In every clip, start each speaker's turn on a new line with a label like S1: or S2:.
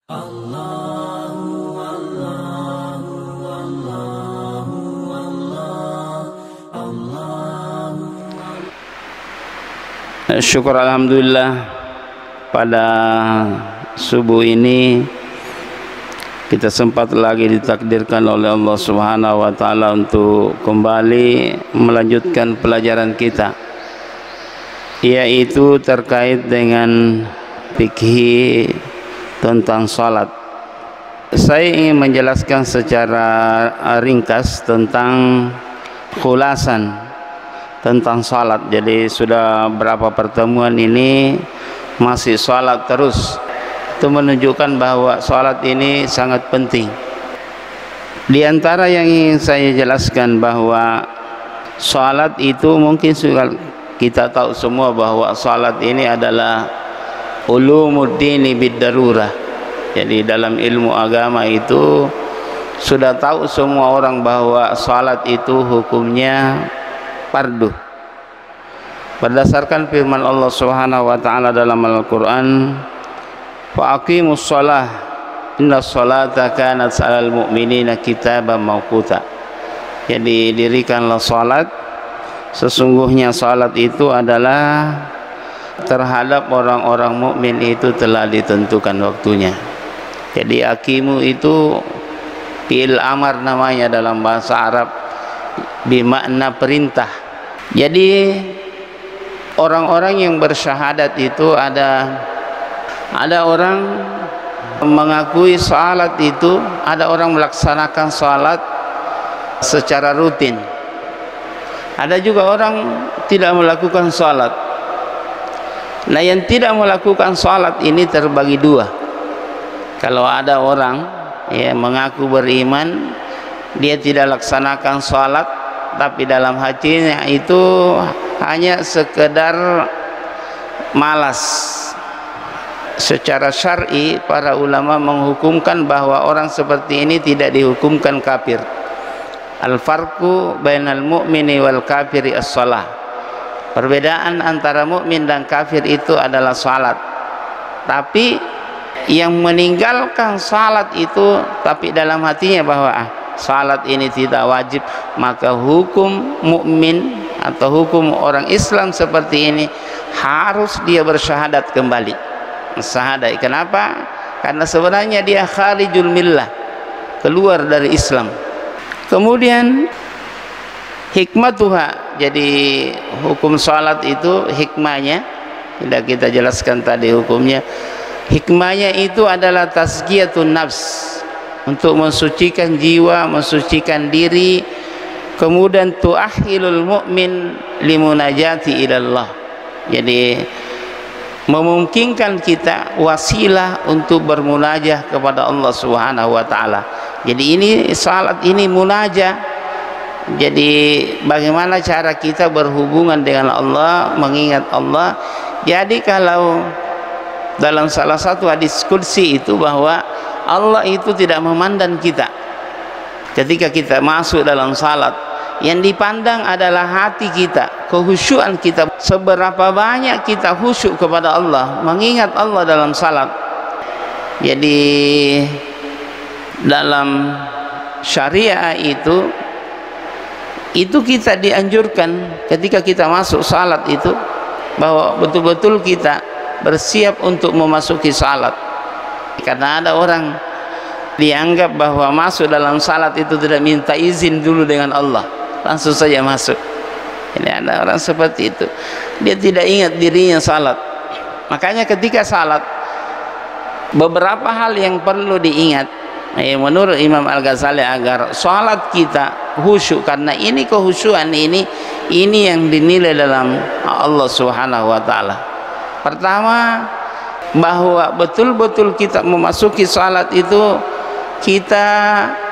S1: Syukur alhamdulillah, pada subuh ini kita sempat lagi ditakdirkan oleh Allah Subhanahu wa taala untuk kembali melanjutkan pelajaran kita, yaitu terkait dengan fikih tentang salat. Saya ingin menjelaskan secara ringkas tentang khulasan tentang salat. Jadi sudah berapa pertemuan ini masih salat terus. Itu menunjukkan bahwa salat ini sangat penting. Di antara yang ingin saya jelaskan bahwa salat itu mungkin sudah kita tahu semua bahwa salat ini adalah ulumuddin bid-darurah. Jadi dalam ilmu agama itu sudah tahu semua orang bahwa salat itu hukumnya fardu. Berdasarkan firman Allah Subhanahu wa taala dalam Al-Qur'an, "Fa aqimus shalah innas salata kanat 'alal mu'minina kitaban mawquta." Jadi dirikanlah salat, sesungguhnya salat itu adalah terhadap orang-orang mukmin itu telah ditentukan waktunya. Jadi aqimu itu fi'il amar namanya dalam bahasa Arab, bermakna perintah. Jadi orang-orang yang bersyahadat itu ada orang mengakui salat itu, ada orang melaksanakan salat secara rutin, ada juga orang tidak melakukan salat. Nah, yang tidak melakukan salat ini terbagi dua. Kalau ada orang mengaku beriman, dia tidak laksanakan salat, tapi dalam hatinya itu hanya sekedar malas. Secara syar'i para ulama menghukumkan bahwa orang seperti ini tidak dihukumkan kafir. Al-farqu bainal mu'mini wal kafiri as-shalah. Perbedaan antara mukmin dan kafir itu adalah salat. Tapi yang meninggalkan salat itu tapi dalam hatinya bahwa salat ini tidak wajib, maka hukum mukmin atau hukum orang Islam seperti ini harus dia bersyahadat kembali. Syahadat. Kenapa? Karena sebenarnya dia kharijul millah, keluar dari Islam. Kemudian hikmatuha, jadi hukum salat itu hikmahnya tidak kita jelaskan tadi hukumnya. Hikmahnya itu adalah tazkiyatun nafs, untuk mensucikan jiwa, mensucikan diri. Kemudian tuahhilul mu'min limunajati ilallah, jadi memungkinkan kita wasilah untuk bermunajah kepada Allah Subhanahu wa taala. Jadi ini salat ini munajah. Jadi bagaimana cara kita berhubungan dengan Allah, mengingat Allah. Jadi kalau dalam salah satu hadis qudsi itu bahwa Allah itu tidak memandang kita ketika kita masuk dalam salat. Yang dipandang adalah hati kita, kehusyuan kita, seberapa banyak kita khusyuk kepada Allah, mengingat Allah dalam salat. Jadi dalam syariah itu kita dianjurkan ketika kita masuk salat itu bahwa betul-betul kita bersiap untuk memasuki salat. Karena ada orang dianggap bahwa masuk dalam salat itu tidak minta izin dulu dengan Allah, langsung saja masuk. Ini ada orang seperti itu, dia tidak ingat dirinya salat. Makanya ketika salat beberapa hal yang perlu diingat menurut Imam Al-Ghazali agar salat kita khusyuk, karena ini kehusyuan ini yang dinilai dalam Allah Subhanahu wa taala. Pertama, bahwa betul-betul kita memasuki salat itu kita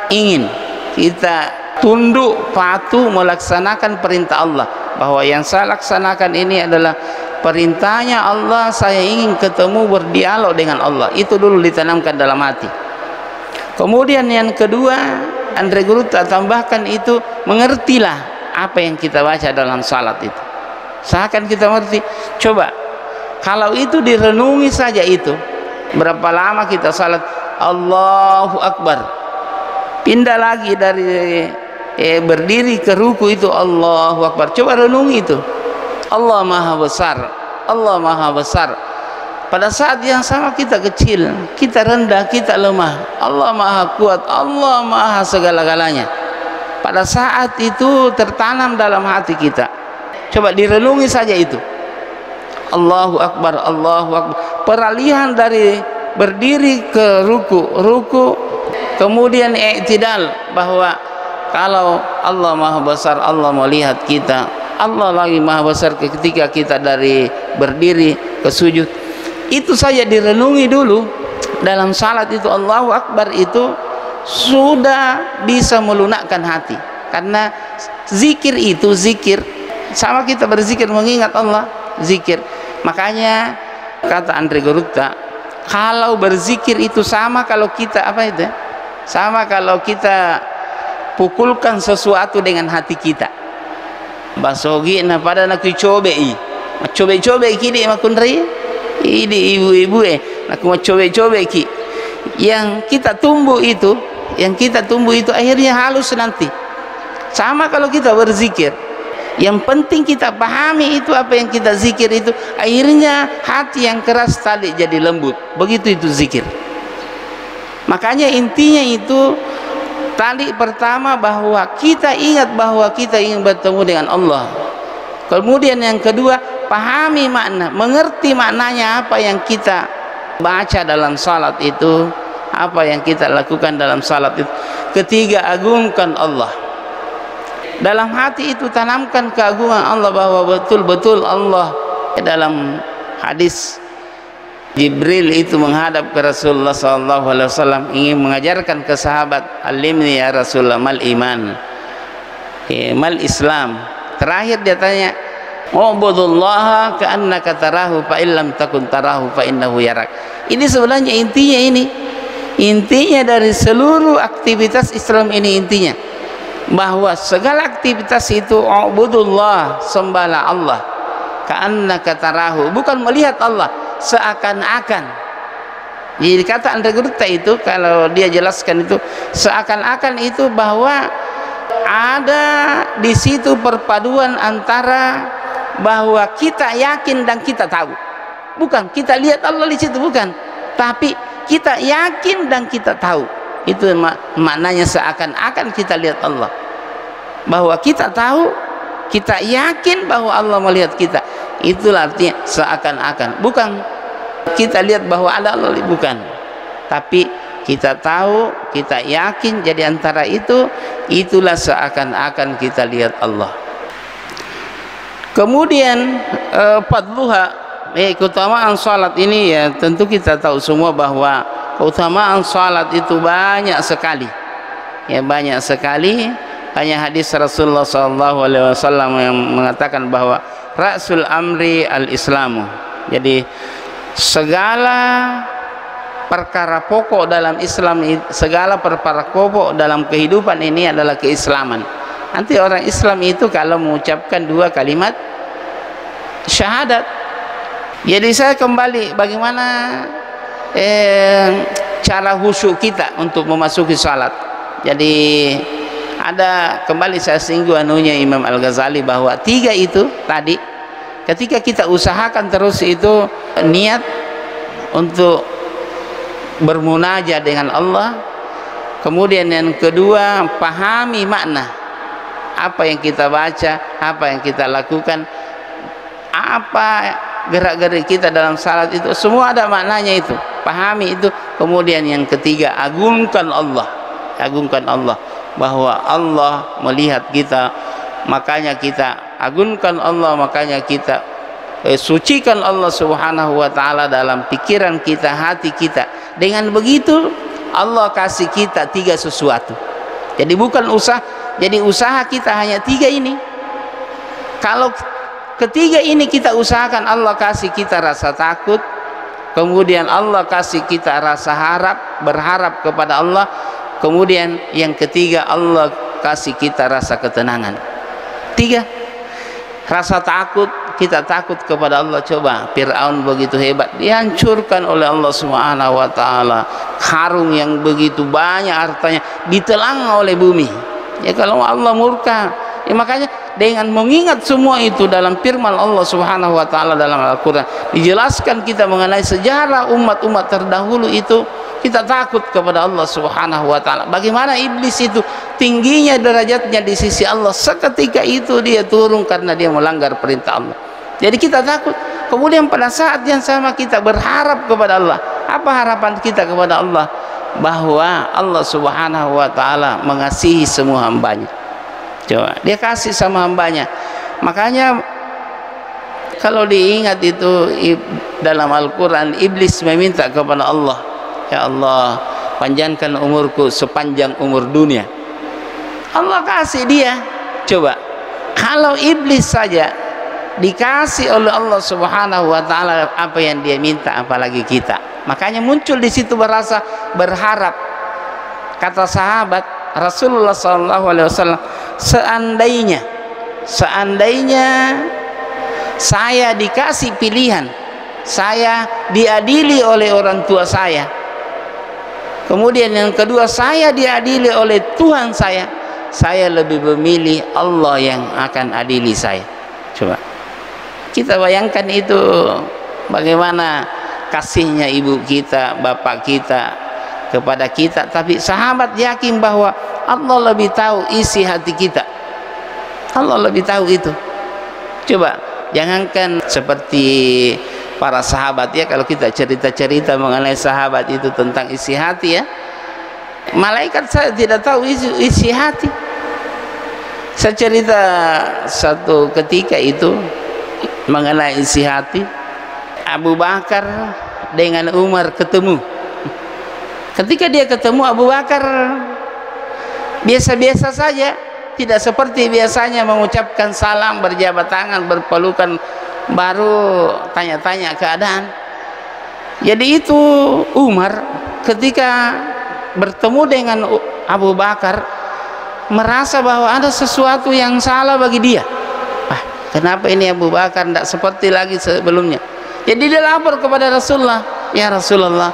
S1: ingin, kita tunduk patuh melaksanakan perintah Allah, bahwa yang saya laksanakan ini adalah perintahnya Allah, saya ingin ketemu berdialog dengan Allah. Itu dulu ditanamkan dalam hati. Kemudian yang kedua, Andre Guru tambahkan itu, mengertilah apa yang kita baca dalam salat itu, seakan kita mengerti. Coba kalau itu direnungi saja, itu berapa lama kita salat, Allahu Akbar. Pindah lagi dari berdiri ke ruku itu Allahu Akbar. Coba renungi itu. Allah Maha Besar, Allah Maha Besar. Pada saat yang sama kita kecil, kita rendah, kita lemah. Allah Maha Kuat, Allah Maha segala-galanya. Pada saat itu tertanam dalam hati kita. Coba direnungi saja itu. Allahu Akbar, Allahu Akbar. Peralihan dari berdiri ke ruku, kemudian i'tidal, bahwa kalau Allah Maha Besar, Allah melihat kita. Allah lagi Maha Besar ketika kita dari berdiri ke sujud. Itu saja direnungi dulu dalam salat itu. Allahu Akbar itu sudah bisa melunakkan hati, karena zikir itu zikir sama kita berzikir mengingat Allah, zikir. Makanya kata Andre Gorutta, kalau berzikir itu sama kalau kita sama kalau kita pukulkan sesuatu dengan hati kita. Basogi na pada nak cobe kini makunri ini ibu-ibu nak cobe ki yang kita tumbuh itu akhirnya halus nanti. Sama kalau kita berzikir, yang penting kita pahami itu apa yang kita zikir itu, akhirnya hati yang keras tadi jadi lembut. Begitu itu zikir. Makanya intinya itu tadi pertama, bahwa kita ingat bahwa kita ingin bertemu dengan Allah. Kemudian yang kedua, pahami makna, mengerti maknanya apa yang kita baca dalam salat itu, apa yang kita lakukan dalam salat itu. Ketiga, agungkan Allah. Dalam hati itu tanamkan keagungan Allah, bahwa betul-betul Allah. Dalam hadis Jibril itu menghadap ke Rasulullah SAW, ingin mengajarkan ke sahabat, alimni ya Rasulullah mal iman, mal Islam. Terakhir dia tanya, ubudullaha ka'annaka tarahu fa illam takun tarahu fa innahu yarak. Ini sebenarnya intinya dari seluruh aktivitas Islam ini, intinya bahwa segala aktivitas itu ubudullah, sembahlah Allah, ka'annaka tarahu, bukan melihat Allah, seakan-akan. Jadi kata Andre Gorutta itu, kalau dia jelaskan itu, seakan-akan itu bahwa ada di situ perpaduan antara bahwa kita yakin dan kita tahu. Bukan kita lihat Allah di situ, bukan, tapi kita yakin dan kita tahu. Itu maknanya seakan-akan kita lihat Allah, bahwa kita tahu, kita yakin bahwa Allah melihat kita. Itulah artinya seakan-akan. Bukan kita lihat bahwa ada Allah, bukan, tapi kita tahu, kita yakin. Jadi antara itu, itulah seakan-akan kita lihat Allah. Kemudian fadluha, keutamaan salat ini ya tentu kita tahu semua bahwa keutamaan salat itu banyak sekali. Ya, banyak sekali. Hanya hadis Rasulullah SAW yang mengatakan bahwa Rasul amri al-Islamu. Jadi segala perkara pokok dalam Islam, segala perkara pokok dalam kehidupan ini adalah keislaman. Nanti orang Islam itu kalau mengucapkan dua kalimat syahadat. Jadi saya kembali bagaimana cara khusyuk kita untuk memasuki salat. Jadi ada kembali saya singgung anunya Imam Al-Ghazali, bahwa tiga itu tadi ketika kita usahakan terus itu niat untuk bermunajat dengan Allah. Kemudian yang kedua, pahami makna apa yang kita baca, apa yang kita lakukan, apa gerak-gerik kita dalam salat itu, semua ada maknanya itu, pahami itu. Kemudian yang ketiga, agungkan Allah, agungkan Allah, bahwa Allah melihat kita, makanya kita agungkan Allah, makanya kita sucikan Allah Subhanahu wa ta'ala dalam pikiran kita, hati kita. Dengan begitu Allah kasih kita tiga sesuatu. Jadi bukan usaha, jadi usaha kita hanya tiga ini. Kalau ketiga ini kita usahakan, Allah kasih kita rasa takut, kemudian Allah kasih kita rasa harap, berharap kepada Allah, kemudian yang ketiga Allah kasih kita rasa ketenangan. Tiga, rasa takut, kita takut kepada Allah. Coba Fir'aun begitu hebat, dihancurkan oleh Allah Subhanahu wa taala. Karung yang begitu banyak hartanya ditelan oleh bumi. Ya kalau Allah murka, ya makanya dengan mengingat semua itu dalam firman Allah Subhanahu wa taala dalam Al-Qur'an dijelaskan kita mengenai sejarah umat-umat terdahulu itu, kita takut kepada Allah Subhanahu wa taala. Bagaimana iblis itu tingginya derajatnya di sisi Allah, seketika itu dia turun karena dia melanggar perintah Allah. Jadi kita takut. Kemudian pada saat yang sama kita berharap kepada Allah. Apa harapan kita kepada Allah? Bahwa Allah Subhanahu wa taala mengasihi semua hambanya. Coba dia kasih sama hambanya. Makanya kalau diingat itu dalam Al-Quran, iblis meminta kepada Allah, ya Allah, panjangkan umurku sepanjang umur dunia. Allah kasih dia. Coba kalau iblis saja dikasih oleh Allah Subhanahu wa taala apa yang dia minta, apalagi kita. Makanya muncul di situ rasa berharap. Kata sahabat Rasulullah SAW, seandainya saya dikasih pilihan, saya diadili oleh orang tua saya, kemudian yang kedua saya diadili oleh Tuhan saya lebih memilih Allah yang akan adili saya. Coba kita bayangkan itu, bagaimana kasihnya ibu kita, bapak kita kepada kita. Tapi sahabat yakin bahwa Allah lebih tahu isi hati kita. Allah lebih tahu itu. Coba jangankan seperti para sahabat, ya kalau kita cerita-cerita mengenai sahabat itu tentang isi hati, ya malaikat saya tidak tahu isi hati. Saya cerita satu ketika itu mengenai isi hati. Abu Bakar dengan Umar ketemu. Ketika dia ketemu, Abu Bakar biasa-biasa saja, tidak seperti biasanya mengucapkan salam, berjabat tangan, berpelukan, baru tanya-tanya keadaan. Jadi itu Umar ketika bertemu dengan Abu Bakar merasa bahwa ada sesuatu yang salah bagi dia. Kenapa ini Abu Bakar tidak seperti lagi sebelumnya? Jadi dia lapor kepada Rasulullah, ya Rasulullah,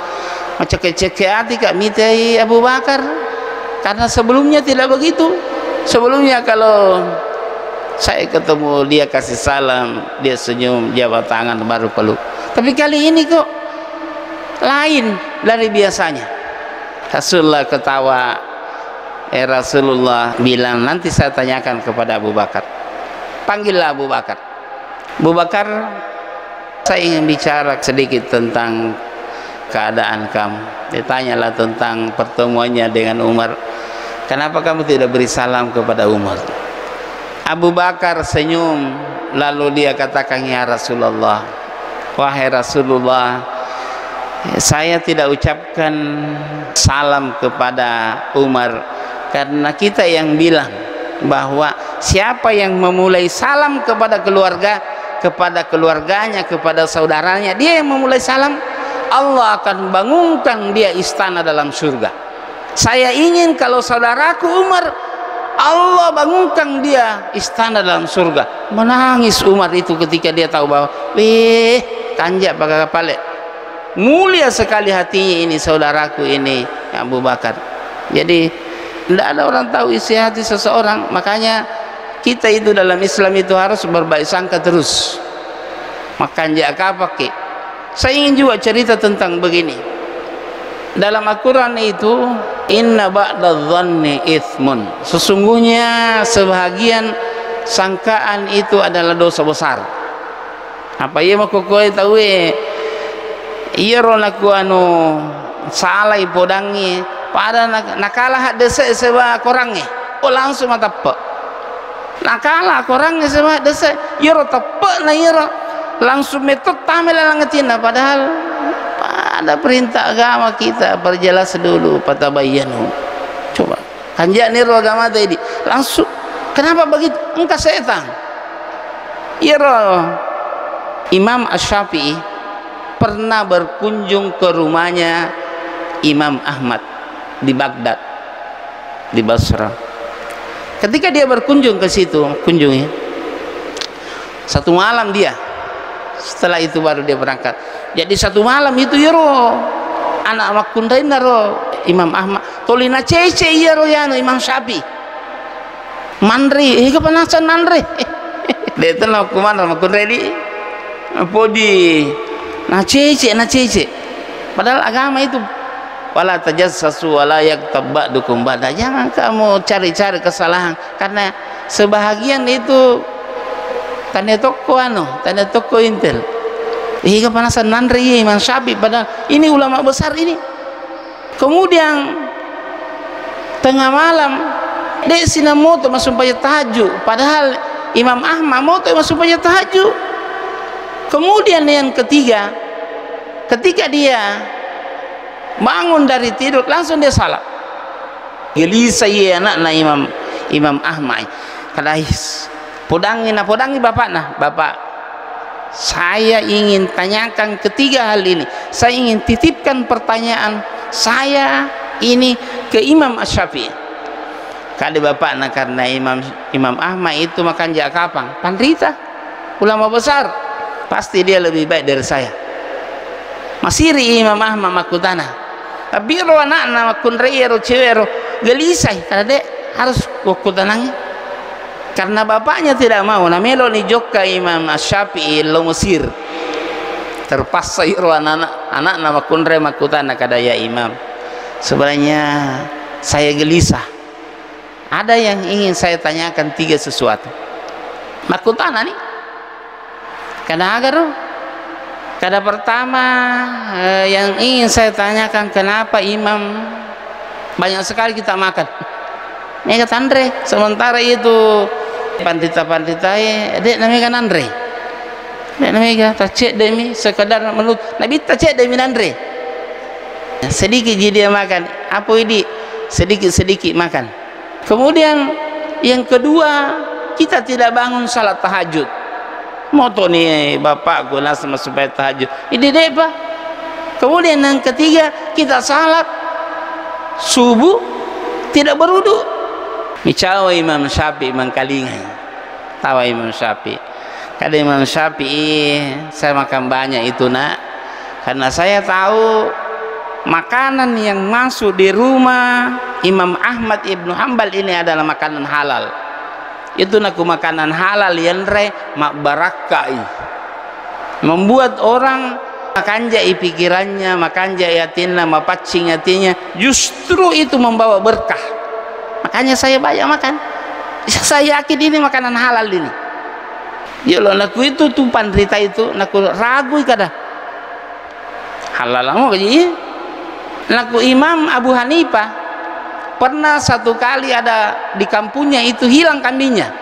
S1: macam kecek hati kak mitai Abu Bakar, karena sebelumnya tidak begitu. Sebelumnya kalau saya ketemu dia kasih salam, dia senyum, jabat tangan, baru peluk. Tapi kali ini kok lain dari biasanya. Rasulullah ketawa. Rasulullah bilang, nanti saya tanyakan kepada Abu Bakar. Panggillah Abu Bakar. Abu Bakar, saya ingin bicara sedikit tentang keadaan kamu. Ditanyalah tentang pertemuannya dengan Umar. Kenapa kamu tidak beri salam kepada Umar? Abu Bakar senyum, lalu dia katakan, ya Rasulullah, wahai Rasulullah, saya tidak ucapkan salam kepada Umar karena kita yang bilang bahwa siapa yang memulai salam kepada keluarga, kepada keluarganya, kepada saudaranya, dia yang memulai salam, Allah akan bangunkan dia istana dalam surga. Saya ingin kalau saudaraku Umar, Allah bangunkan dia istana dalam surga. Menangis Umar itu ketika dia tahu bahwa kanjak pakai kepala, mulia sekali hatinya ini saudaraku ini Abu Bakar. Jadi tidak ada orang tahu isi hati seseorang. Makanya kita itu dalam Islam itu harus berbaik sangka terus. Makan jak apa ke? Saya ingin juga cerita tentang begini. Dalam Al-Quran itu, inna ba'dadh-dhanni ithmun, sesungguhnya sebahagian sangkaan itu adalah dosa besar. Apa ia mau kau tahu? Iya ronaku anu salah ipodangi pada nakalah desa sewa korangnya, langsung mata pe nakalah korangnya sewa desa yoro tepe na yoro langsung metode tamel langetina. Padahal ada perintah agama kita perjelas dulu patabayanu. Coba kanjak niro agama tadi langsung, kenapa begitu? Engkau setan. Yoro Imam Asy-Syafi'i pernah berkunjung ke rumahnya Imam Ahmad di Baghdad, di Basra. Ketika dia berkunjung ke situ, kunjungi, 1 malam dia, setelah itu baru dia berangkat. Jadi 1 malam itu ya roh anak makundain roh Imam Ahmad tolina cece ya roh ya Imam Syafi'i mandri kepanasan mandri dia itu nak kumandar makundai di podi na cece padahal agama itu wala tajassasu wala yaktab ba'dukum ba'da, jangan kamu cari-cari kesalahan, karena sebahagian itu tanda toko intel kepanasan nandri Imam Syafi'i, padahal ini ulama besar ini. Kemudian tengah malam dia sinamoto masuk supaya tahajud, padahal Imam Ahmad moto masuk supaya tahajud. Kemudian yang ketiga, ketika dia bangun dari tidur langsung dia salat. Gelisah ya anak Imam Ahmad kadais podangi bapak, saya ingin tanyakan ketiga hal ini, saya ingin titipkan pertanyaan saya ini ke Imam Asy-Syafi'i. Kali bapak karena Imam Ahmad itu makan jak kapang pandrita ulama besar, pasti dia lebih baik dari saya. Masiri Imam Ahmad makutana, tapi ro anak makun rero cewero gelisah karena dia harus kukutananya, karena bapaknya tidak mau namelo ni jokka Imam Asy-Syafi'i lo Mesir, terpaksa ro anak makun re makutana kada ya Imam, sebenarnya saya gelisah, ada yang ingin saya tanyakan 3 sesuatu makutana nih kada agar kada pertama yang ingin saya tanyakan, kenapa Imam banyak sekali kita makan ini kata Andre, sementara itu pandita dek namanya kan Andre, dek namanya tacek demi sekedar menurut Nabi tacek demi Andre sedikit jadi dia makan apa ini sedikit makan. Kemudian yang kedua, kita tidak bangun salat tahajud. Moto nih bapak guna sama supaya tahajud ini deh pak. Kemudian yang ketiga, kita salat subuh tidak berwudu. Micawa Imam Syafi'i mengkalingai, tawa Imam Syafi'i. Kada Imam Syafi'i saya makan banyak itu nak, karena saya tahu makanan yang masuk di rumah Imam Ahmad Ibnu Hanbal ini adalah makanan halal. Itu naku makanan halal yang mak barakai, membuat orang makan jai pikirannya, makan jai hatinya, mapacing hatinya, justru itu membawa berkah. Makanya saya banyak makan, saya yakin ini makanan halal ini. Ya lo naku itu tuh pandrita itu naku ragu kada halal mau kaji. Naku Imam Abu Hanifah pernah satu kali ada di kampungnya itu hilang kambingnya,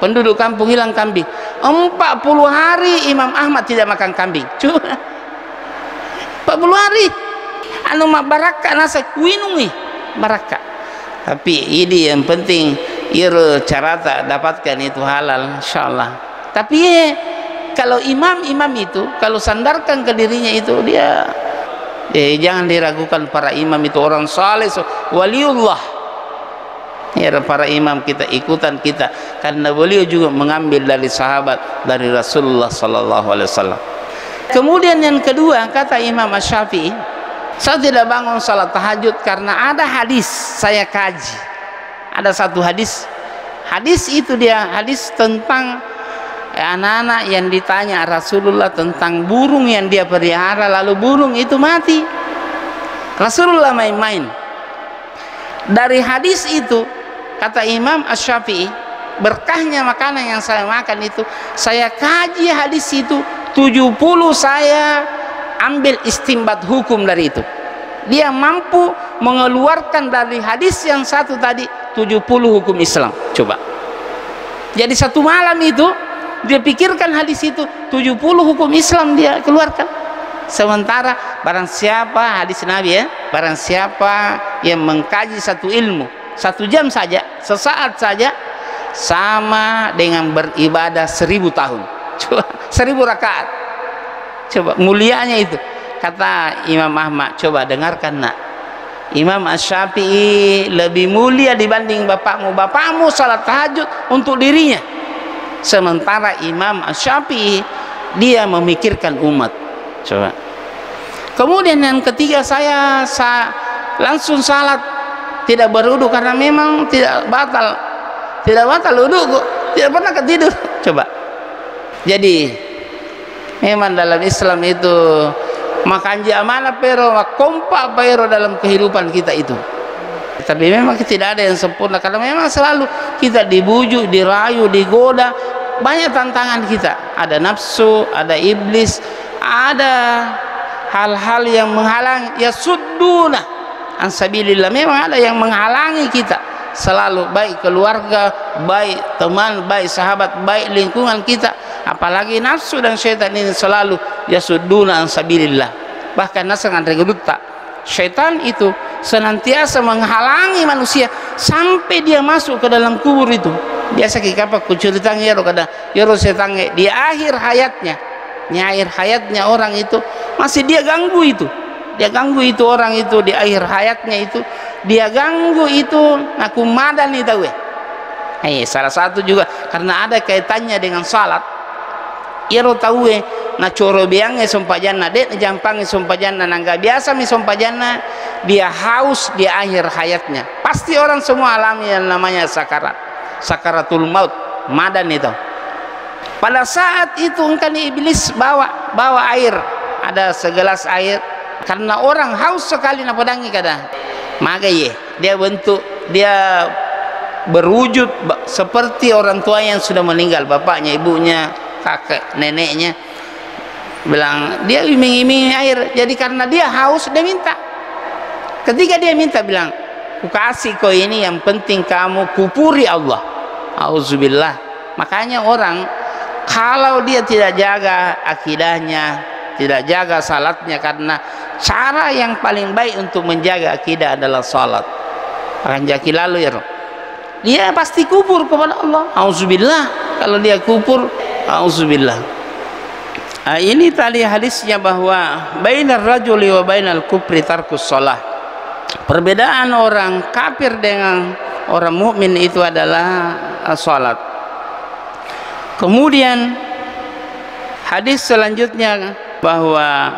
S1: penduduk kampung hilang kambing 40 hari Imam Ahmad tidak makan kambing. Cuma 40 hari anu mak baraka nasa kuinungi baraka, tapi ini yang penting ir cara tak dapatkan itu halal insyaallah. Tapi kalau imam itu kalau sandarkan ke dirinya itu dia jangan diragukan, para imam itu orang saleh, waliullah ya. Para imam kita ikutan kita, karena beliau juga mengambil dari sahabat, dari Rasulullah sallallahu alaihi wasallam. Kemudian yang kedua, kata Imam Asy-Syafi'i, saya tidak bangun salat tahajud karena ada hadis saya kaji. Ada satu hadis itu dia hadis tentang anak-anak yang ditanya Rasulullah tentang burung yang dia pelihara, lalu burung itu mati. Rasulullah main-main. Dari hadis itu kata Imam Asy-Syafi'i, berkahnya makanan yang saya makan itu, saya kaji hadis itu 70, saya ambil istimbat hukum dari itu. Dia mampu mengeluarkan dari hadis yang satu tadi 70 hukum Islam. Coba. Jadi satu malam itu dia pikirkan hadis itu 70 hukum Islam dia keluarkan. Sementara barang siapa, hadis Nabi ya, barang siapa yang mengkaji satu ilmu 1 jam saja, sesaat saja, sama dengan beribadah 1000 tahun. Coba 1000 rakaat. Coba mulianya itu. Kata Imam Ahmad, coba dengarkan nak, Imam Asy-Syafi'i lebih mulia dibanding bapakmu. Bapakmu salat tahajud untuk dirinya, sementara Imam Syafi'i dia memikirkan umat. Coba. Kemudian yang ketiga, saya langsung salat, tidak berwudu karena memang tidak batal wudu kok, tidak pernah ketidur. Coba. Jadi memang dalam Islam itu makanji amanah pero kompak pero dalam kehidupan kita itu. Tapi memang tidak ada yang sempurna karena memang selalu kita dibujuk, dirayu, digoda, banyak tantangan kita. Ada nafsu, ada iblis, ada hal-hal yang menghalangi, ya sudduna an sabilillah. Memang ada yang menghalangi kita selalu, baik keluarga, baik teman, baik sahabat, baik lingkungan kita. Apalagi nafsu dan syaitan ini selalu ya sudduna an sabilillah. Bahkan nasangan reguluta, syaitan itu senantiasa menghalangi manusia sampai dia masuk ke dalam kubur itu. Biasa kita kucuritan ya kada ya setan di akhir hayatnya orang itu masih dia ganggu itu, orang itu di akhir hayatnya itu dia ganggu itu aku madan itu salah satu juga karena ada kaitannya dengan salat. Iro tahu na coro biangnya sompajana det jampangnya sompajana nangga biasa mi sompajana dia haus di akhir hayatnya. Pasti orang semua alami yang namanya sakaratul maut, madan itu. Pada saat itu kan iblis bawa air, ada segelas air karena orang haus sekali na pedangi kada. Maka dia berwujud seperti orang tua yang sudah meninggal, bapaknya, ibunya, kakek, neneknya. Bilang dia iming-iming air, jadi karena dia haus dia minta. Ketika dia minta bilang, ku kasih kau ini, yang penting kamu kupuri Allah. Auzubillah. Makanya orang kalau dia tidak jaga akidahnya, tidak jaga salatnya, karena cara yang paling baik untuk menjaga akidah adalah salat. Akan jaki lalu ya, dia pasti kufur kepada Allah. Auzubillah. Kalau dia kufur, auzubillah. Ini tadi hadisnya bahwa bainar rajuli wa bainal kufri tarkus shalah. Perbedaan orang kafir dengan orang mukmin itu adalah salat. Kemudian hadis selanjutnya bahwa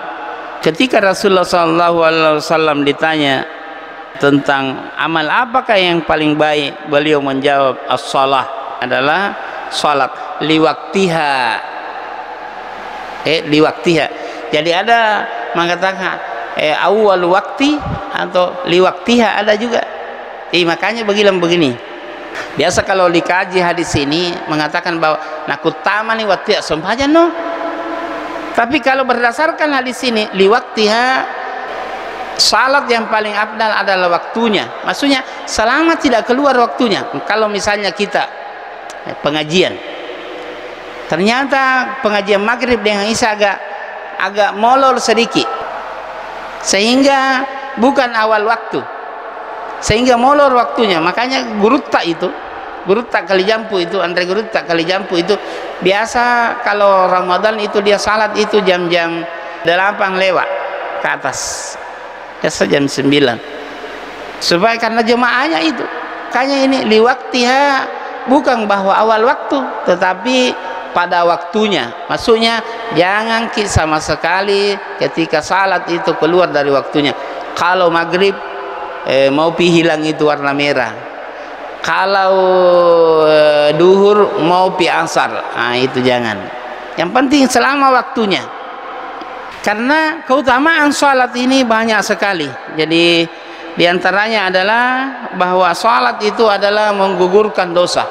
S1: ketika Rasulullah SAW ditanya tentang amal apakah yang paling baik, beliau menjawab as-shalah, adalah salat liwaktiha. Liwaktiha. Jadi ada mengatakan awal wakti atau liwaktiha, ada juga. Makanya begini. Biasa kalau dikaji hadis ini mengatakan bahwa nakutama ni waktu sompajan no. Tapi kalau berdasarkan hadis ini liwaktiha, salat yang paling afdal adalah waktunya. Maksudnya selama tidak keluar waktunya. Kalau misalnya kita pengajian, ternyata pengajian maghrib dengan isya agak molor sedikit, sehingga bukan awal waktu, sehingga molor waktunya. Makanya gurutta kali jampu itu, Andre gurutta kali jampu itu biasa kalau Ramadan itu dia salat itu jam-jam 8 lewat ke atas, biasa jam 9, supaya karena jemaahnya itu. Kayaknya ini liwaktiha, bukan bahwa awal waktu, tetapi pada waktunya. Maksudnya jangan sama sekali ketika salat itu keluar dari waktunya. Kalau maghrib mau hilang itu warna merah, kalau duhur mau asar, itu jangan. Yang penting selama waktunya, karena keutamaan salat ini banyak sekali. Jadi diantaranya adalah bahwa salat itu adalah menggugurkan dosa.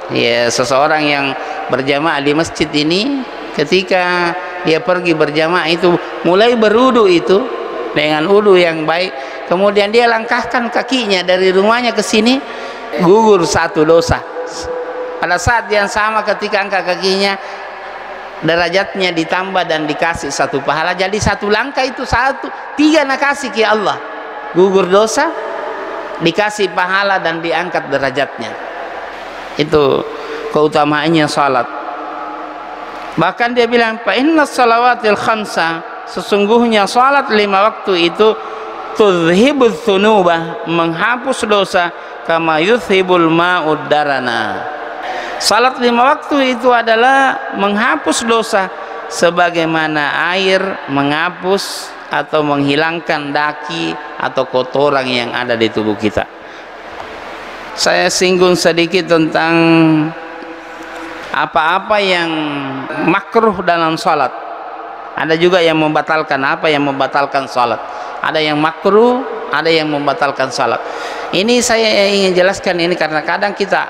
S1: Ya, seseorang yang berjamaah di masjid ini, ketika dia pergi berjamaah itu mulai berwudu itu dengan wudu yang baik, kemudian dia langkahkan kakinya dari rumahnya ke sini, gugur satu dosa. Pada saat yang sama ketika angkat kakinya, derajatnya ditambah dan dikasih satu pahala. Jadi satu langkah itu 3 nakasih ke Allah, gugur dosa, dikasih pahala dan diangkat derajatnya. Itu keutamaannya salat. Bahkan dia bilang fa inna shalawatil khamsa, sesungguhnya salat 5 waktu itu tuzhibuz dzunubah, menghapus dosa, kama yuzhibul ma'ud darana, Salat 5 waktu itu adalah menghapus dosa sebagaimana air menghapus atau menghilangkan daki atau kotoran yang ada di tubuh kita. Saya singgung sedikit tentang apa-apa yang makruh dalam salat. Ada juga yang membatalkan. Apa yang membatalkan salat? Ada yang makruh, ada yang membatalkan salat. Ini saya ingin jelaskan ini karena kadang kita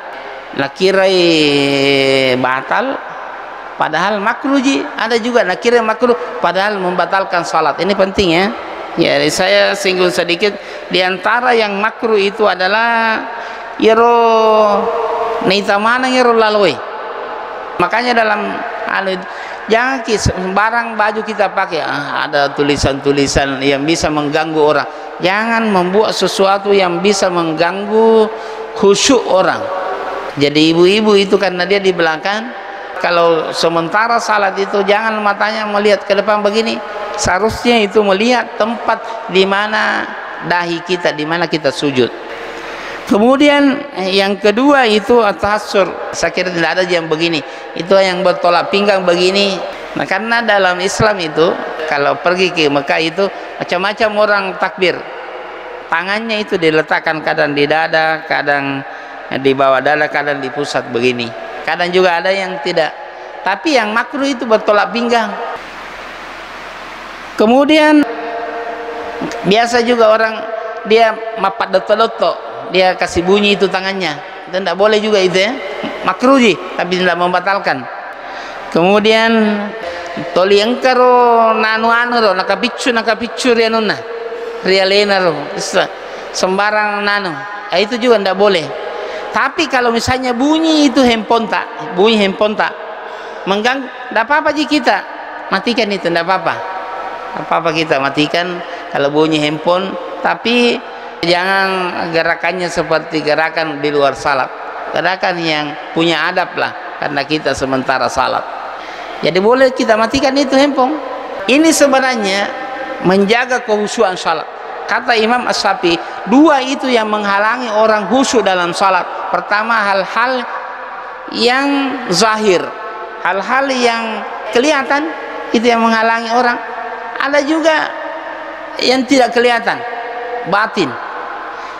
S1: nakirai batal padahal makruh ji. Ada juga nakirai makruh padahal membatalkan salat. Ini penting ya. Jadi saya singgung sedikit. Di antara yang makruh itu adalah yero neita mana yero lalui. Makanya dalam jangan sembarang baju kita pakai ada tulisan-tulisan yang bisa mengganggu orang. Jangan membuat sesuatu yang bisa mengganggu khusyuk orang. Jadi ibu-ibu itu karena dia di belakang, kalau sementara salat itu jangan matanya melihat ke depan begini. Seharusnya itu melihat tempat di mana dahi kita, di mana kita sujud. Kemudian yang kedua itu at-tahassur. Saya kira tidak ada yang begini. Itu yang bertolak pinggang begini. Nah, karena dalam Islam itu kalau pergi ke Mekah itu macam-macam orang takbir. Tangannya itu diletakkan kadang di dada, kadang di bawah dada, kadang di pusat begini. Kadang juga ada yang tidak. Tapi yang makruh itu bertolak pinggang. Kemudian biasa juga orang dia mapat doto-doto. Dia kasih bunyi itu tangannya, itu tidak boleh juga itu ya, makruh ji, tapi tidak membatalkan. Kemudian toli engkaro nanu ro nakapicu rianuna rialena ro sembarang nanu, itu juga tidak boleh. Tapi kalau misalnya bunyi itu handphone tak mengganggu, tidak apa-apa ji, kita matikan itu, tidak apa-apa kita matikan kalau bunyi handphone. Tapi jangan gerakannya seperti gerakan di luar salat, gerakan yang punya adab lah, karena kita sementara salat. Jadi boleh kita matikan itu handphone. Ini sebenarnya menjaga kehusuan salat. Kata Imam As-Syafi'i, dua itu yang menghalangi orang khusyuk dalam salat. Pertama, hal-hal yang zahir, hal-hal yang kelihatan, itu yang menghalangi orang. Ada juga yang tidak kelihatan, batin.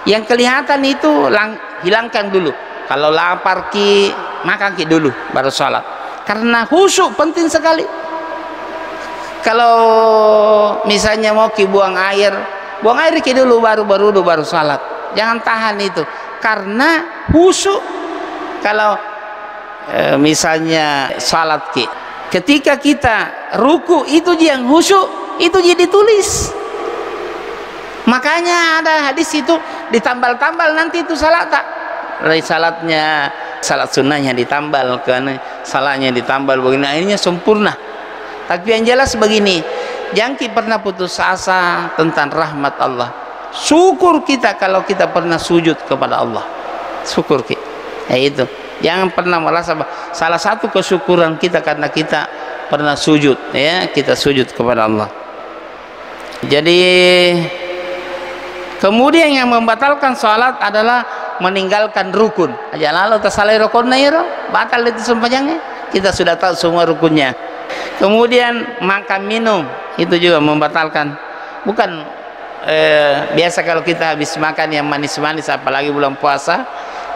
S1: Yang kelihatan itu hilangkan dulu. Kalau lapar ki, makan ki dulu baru salat. Karena khusyuk penting sekali. Kalau misalnya mau ki buang air ki dulu baru salat. Jangan tahan itu. Karena khusyuk. Kalau misalnya salat ki, ketika kita ruku itu yang khusyuk, itu jadi ditulis. Makanya ada hadis itu ditambal-tambal nanti itu salat tak. Salatnya, salat sunnahnya ditambal, karena salahnya ditambal begini, akhirnya sempurna. Tapi yang jelas begini, jangan kita pernah putus asa tentang rahmat Allah. Syukur kita kalau kita pernah sujud kepada Allah. Syukur kita. Ya itu. Jangan pernah merasa salah satu kesyukuran kita karena kita pernah sujud, ya, kita sujud kepada Allah. Jadi kemudian yang membatalkan salat adalah meninggalkan rukun. Aja lalu tersalai rukunnya ya, batal itu sembahyangnya. Kita sudah tahu semua rukunnya. Kemudian makan minum itu juga membatalkan. Bukan biasa kalau kita habis makan yang manis-manis, apalagi bulan puasa,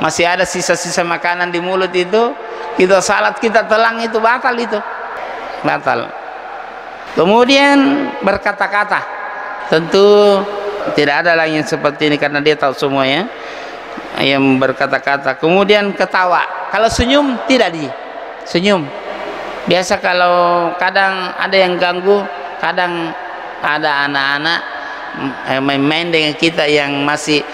S1: masih ada sisa-sisa makanan di mulut itu, kita salat kita telang, itu batal, itu batal. Kemudian berkata-kata, tentu tidak ada lagi yang seperti ini karena dia tahu semuanya, yang berkata-kata. Kemudian ketawa. Kalau senyum tidak senyum. Biasa kalau kadang ada yang ganggu, kadang ada anak-anak main-main dengan kita yang masih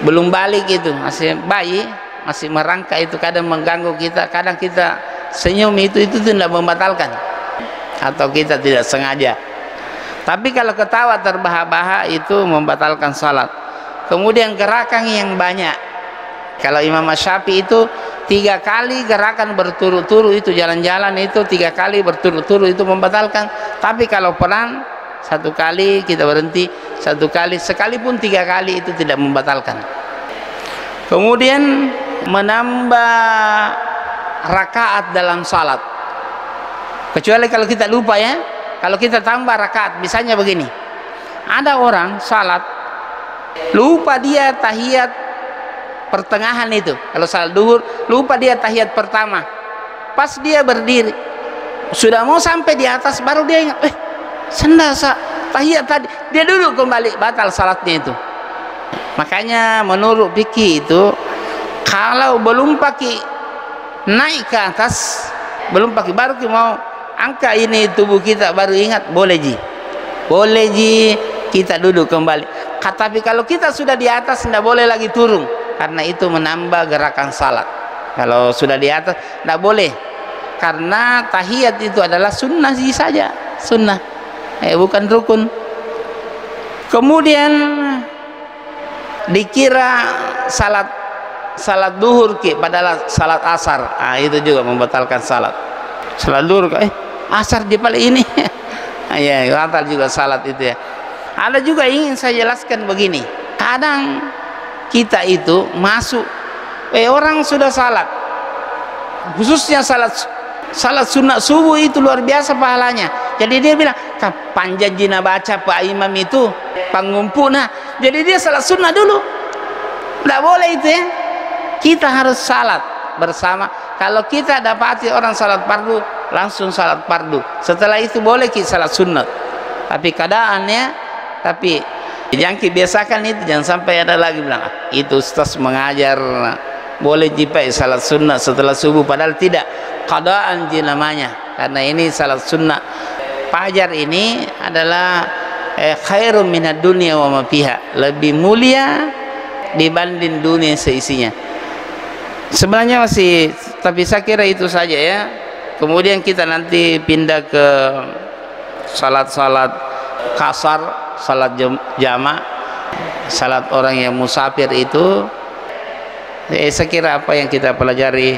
S1: belum balik, itu masih bayi, masih merangkak, itu kadang mengganggu kita. Kadang kita senyum, itu tidak membatalkan, atau kita tidak sengaja. Tapi kalau ketawa terbahak-bahak itu membatalkan salat. Kemudian gerakan yang banyak. Kalau Imam Syafi'i itu 3 kali gerakan berturut-turut, itu jalan-jalan itu 3 kali berturut-turut itu membatalkan. Tapi kalau pelan 1 kali kita berhenti, 1 kali, sekalipun 3 kali itu tidak membatalkan. Kemudian menambah rakaat dalam salat, kecuali kalau kita lupa ya. Kalau kita tambah rakaat, misalnya begini, ada orang salat lupa dia tahiyat pertengahan itu. Kalau salat duhur lupa dia tahiyat pertama, pas dia berdiri sudah mau sampai di atas baru dia ingat, sendasa tahiyat tadi, dia duduk kembali, batal salatnya itu. Makanya menurut fikih itu, kalau belum pakai naik ke atas, belum pakai baru mau angka ini tubuh kita baru ingat, boleh ji kita duduk kembali. Tapi kalau kita sudah di atas tidak boleh lagi turun, karena itu menambah gerakan salat. Kalau sudah di atas tidak boleh, karena tahiyat itu adalah sunnah saja, sunnah, bukan rukun. Kemudian dikira salat duhur padahal salat asar, itu juga membatalkan salat. Salat duhur asar di paling ini ya batal juga salat itu ya. Ada juga ingin saya jelaskan begini, kadang kita itu masuk orang sudah salat, khususnya salat sunat subuh itu luar biasa pahalanya. Jadi dia bilang, kapan janjina baca Pak Imam itu pangumpu, nah jadi dia salat sunnah dulu. Tidak boleh itu ya, kita harus salat bersama. Kalau kita dapati orang salat fardu, langsung salat fardu, setelah itu boleh kita salat sunat. Tapi keadaannya, tapi yang biasakan itu, jangan sampai ada lagi bilang itu ustaz mengajar boleh jipai salat sunat setelah subuh, padahal tidak, keadaan namanya, karena ini salat sunat fajar ini adalah khairum minad dunya wa ma fiha, lebih mulia dibanding dunia seisinya. Sebenarnya masih, tapi saya kira itu saja ya. Kemudian kita nanti pindah ke salat-salat kasar, salat jama', salat orang yang musafir itu. Saya kira apa yang kita pelajari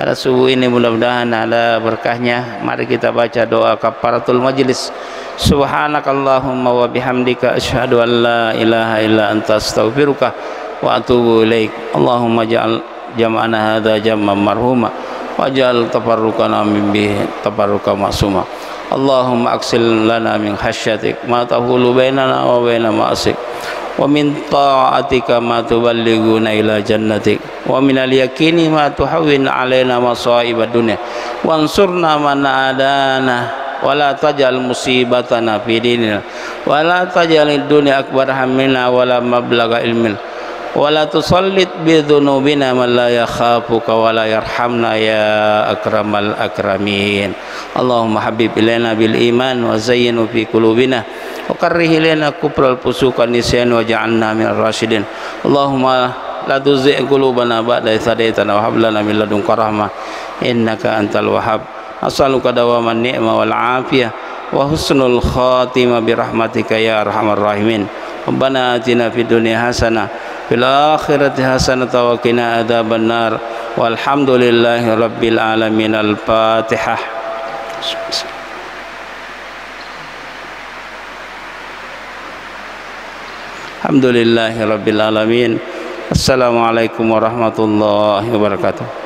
S1: pada subuh ini mudah-mudahan ada berkahnya. Mari kita baca doa kafaratul majlis. Subhanakallahumma wa bihamdika asyhadu an la ilaha illa anta astaghfiruka wa atubu ilaik. Allahumma ja'al jam'ana hadza jam'an marhuma waj'al tafarruqana min bihi tafarruqan ma'suma. Allahumma aksil lana min khasyatik ma tahulu bainana wa baina ma'asik, wa min ta'atika ma tuballighuna ila jannatik, wa min al-yaqini ma tuhawwin alaina masa'ibad dunya, wansurna man adana wa la taj'al musibatana fi dinina wa la taj'alid dunya akbar hammina wa la mablagha ilmina wa la tusallit bi dhunubina man la yakhafuka wa la yarhamna ya akramal akramin. Allahumma habib ilaina bil iman wa zayyinhu fi qulubina wa karrih ilaina kufra wal fusuqa nisyan wa ja'alna minar rasyidin. Allahumma la tuzigh qulubana ba'da idh hadaytana wa hab lana min ladunka rahmah innaka antal wahhab. As'aluka dawaman ni'mah wal afiyah wa husnul khatimah bi rahmatika ya arhamar rahimin. Rabbana atina fid dunya hasanah fil akhirati hasanah wa qina adzaban nar. Walhamdulillahi rabbil alamin. Al-Fatihah. Alhamdulillahi rabbil alamin. Assalamualaikum warahmatullahi wabarakatuh.